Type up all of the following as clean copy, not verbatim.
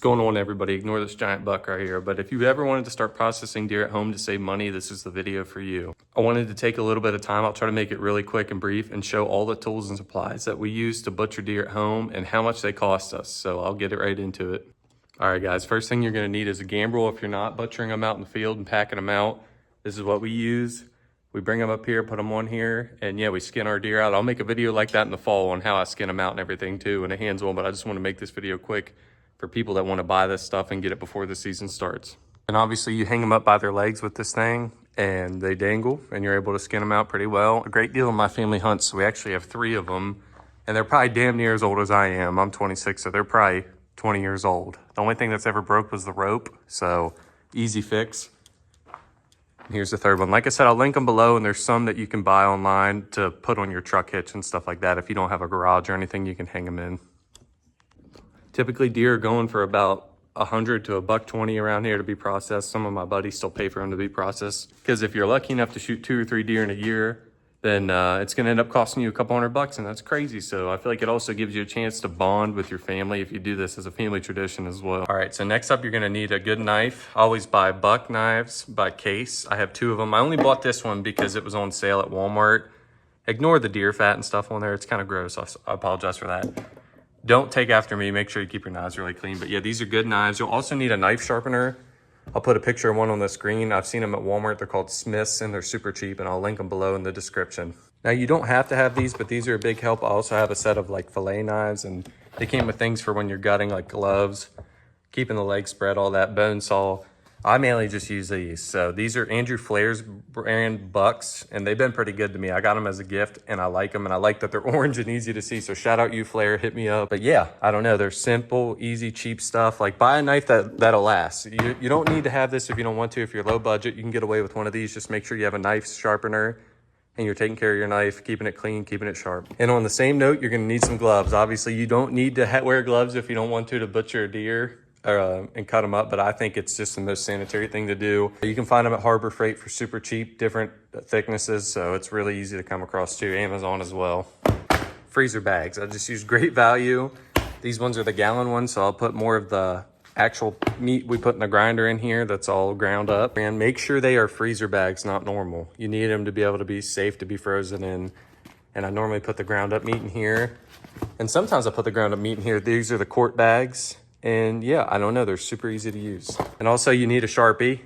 going on, everybody? Ignore this giant buck right here. But if you ever wanted to start processing deer at home to save money, this is the video for you. I wanted to take a little bit of time. I'll try to make it really quick and brief and show all the tools and supplies that we use to butcher deer at home and how much they cost us. So I'll get right into it. All right, guys, first thing you're gonna need is a gambrel. If you're not butchering them out in the field and packing them out, this is what we use. We bring them up here, put them on here, and yeah, we skin our deer out. I'll make a video like that in the fall on how I skin them out and everything too, and a hands-on, but I just wanna make this video quick for people that want to buy this stuff and get it before the season starts. And obviously you hang them up by their legs with this thing and they dangle and you're able to skin them out pretty well. A great deal of my family hunts, so we actually have 3 of them and they're probably damn near as old as I am. I'm 26, so they're probably 20 years old. The only thing that's ever broke was the rope, so easy fix. And here's the third one. Like I said, I'll link them below, and there's some that you can buy online to put on your truck hitch and stuff like that. If you don't have a garage or anything, you can hang them in. Typically, deer are going for about 100 to $120 around here to be processed. Some of my buddies still pay for them to be processed. Because if you're lucky enough to shoot 2 or 3 deer in a year, then it's going to end up costing you a couple $100, and that's crazy. So I feel like it also gives you a chance to bond with your family if you do this as a family tradition as well. All right, so next up, you're going to need a good knife. I always buy buck knives by case. I have 2 of them. I only bought this one because it was on sale at Walmart. Ignore the deer fat and stuff on there. It's kind of gross. I apologize for that. Don't take after me. Make sure you keep your knives really clean. But yeah, these are good knives. You'll also need a knife sharpener. I'll put a picture of one on the screen. I've seen them at Walmart. They're called Smiths and they're super cheap, and I'll link them below in the description. Now, you don't have to have these, but these are a big help. I also have a set of like fillet knives, and they came with things for when you're gutting, like gloves, keeping the legs spread, all that, bone saw. I mainly just use these. So these are Andrew Flair's brand bucks, and they've been pretty good to me. I got them as a gift, and I like them, and I like that they're orange and easy to see. So shout out you, Flair, hit me up. But yeah, I don't know. They're simple, easy, cheap stuff. Like, buy a knife that'll last. You don't need to have this if you don't want to. If you're low budget, you can get away with one of these. Just make sure you have a knife sharpener, and you're taking care of your knife, keeping it clean, keeping it sharp. And on the same note, you're gonna need some gloves. Obviously, you don't need to wear gloves if you don't want to butcher a deer. And cut them up, but I think it's just the most sanitary thing to do. You can find them at Harbor Freight for super cheap, different thicknesses, so it's really easy to come across too. Amazon as well. Freezer bags, I just use Great Value. These ones are the gallon ones, so I'll put more of the actual meat we put in the grinder in here that's all ground up. And make sure they are freezer bags, not normal. You need them to be able to be safe to be frozen in. And I normally put the ground up meat in here. And sometimes I put the ground up meat in here. These are the quart bags. And yeah, I don't know, they're super easy to use. And also you need a Sharpie.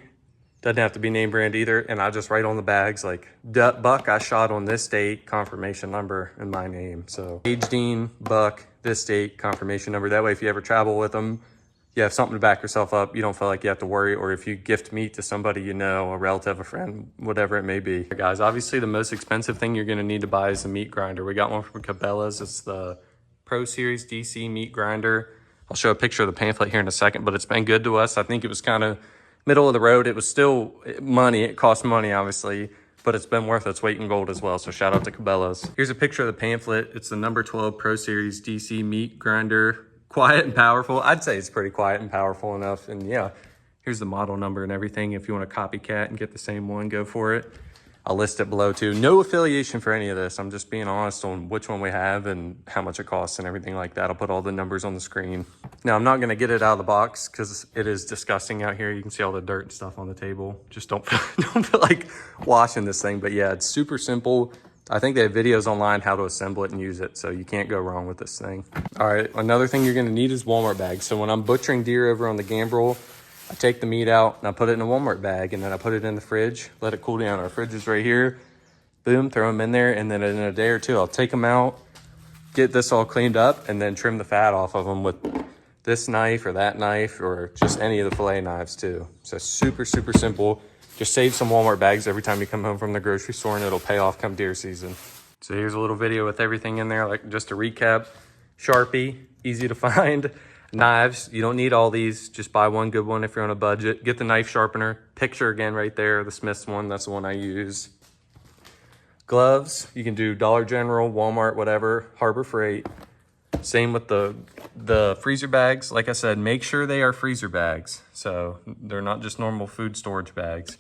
Doesn't have to be name brand either. And I just write on the bags like, buck I shot on this date, confirmation number, and my name. So age Dean, buck, this date, confirmation number. That way if you ever travel with them, you have something to back yourself up. You don't feel like you have to worry. Or if you gift meat to somebody you know, a relative, a friend, whatever it may be. Guys, obviously the most expensive thing you're gonna need to buy is a meat grinder. We got one from Cabela's. It's the Pro Series DC meat grinder. I'll show a picture of the pamphlet here in a second, but it's been good to us. I think it was kind of middle of the road. It was still money. It cost money, obviously, but it's been worth its weight in gold as well. So shout out to Cabela's. Here's a picture of the pamphlet. It's the number 12 Pro Series DC meat grinder. Quiet and powerful. I'd say it's pretty quiet and powerful enough. And yeah, here's the model number and everything. If you want to copycat and get the same one, go for it. I'll list it below too. No affiliation for any of this. I'm just being honest on which one we have and how much it costs and everything like that. I'll put all the numbers on the screen. Now, I'm not going to get it out of the box because it is disgusting out here. You can see all the dirt and stuff on the table. Just don't feel like washing this thing. But yeah, it's super simple. I think they have videos online how to assemble it and use it, so you can't go wrong with this thing. All right, another thing you're going to need is Walmart bags. So when I'm butchering deer over on the Gambrel, I take the meat out and I put it in a Walmart bag, and then I put it in the fridge, let it cool down. Our fridge is right here. Boom, throw them in there, and then in a day or two, I'll take them out, get this all cleaned up, and then trim the fat off of them with this knife or that knife or just any of the fillet knives too. So super, super simple. Just save some Walmart bags every time you come home from the grocery store, and it'll pay off come deer season. So here's a little video with everything in there, like just to recap. Sharpie, easy to find. Knives, you don't need all these. Just buy one good one if you're on a budget. Get the knife sharpener. Picture again right there, the Smith's one. That's the one I use. Gloves, you can do Dollar General, Walmart, whatever, Harbor Freight. Same with the freezer bags. Like I said, make sure they are freezer bags. So they're not just normal food storage bags.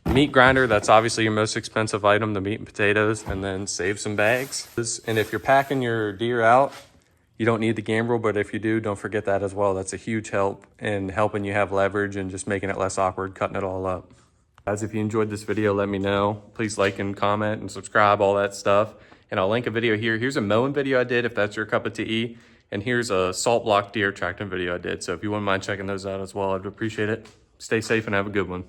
Meat grinder, that's obviously your most expensive item, the meat and potatoes, and then save some bags. And if you're packing your deer out, You don't need the gambrel, but if you do, don't forget that as well. That's a huge help in helping you have leverage and just making it less awkward, cutting it all up. Guys, if you enjoyed this video, let me know. Please like and comment and subscribe, all that stuff. And I'll link a video here. Here's a mowing video I did if that's your cup of tea. And here's a salt block deer tracking video I did. So if you wouldn't mind checking those out as well, I'd appreciate it. Stay safe and have a good one.